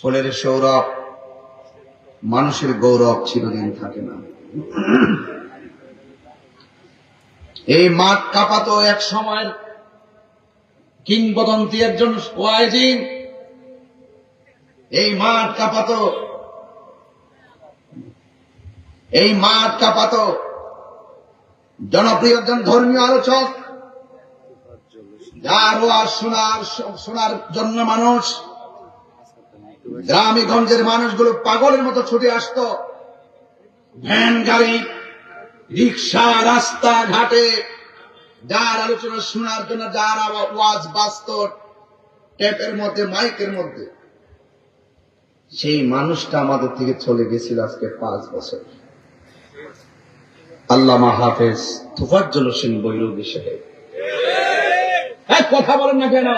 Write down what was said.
ফুলের সৌরভ, মানুষের গৌরব চিরদিন থাকে না। এই মাঠ কাঁপাতো এক সময়ের কিংবদন্তি একজন ওয়াইজিন, এই মাঠ কাঁপাতো, এই মাঠ কাঁপাতো জনপ্রিয় একজন ধর্মীয় আলোচক, যার ওয়াজ শোনার জন্য মানুষ গ্রামে গঞ্জের মানুষগুলো পাগলের মতো ছুটে আসতো। ভ্যান গাড়ি, রিক্সা, রাস্তা ঘাটে যার আলোচনা শোনার জন্য, যার ওয়াজ বাজত টেপের মধ্যে, মাইকের মধ্যে, সেই মানুষটা আমাদের থেকে চলে গেছিল আজকে 5 বছর। আল্লামা হাফেজ তোফাজ্জল হোসেন বৈরাগী সাহেব। কথা বলেন না কেন?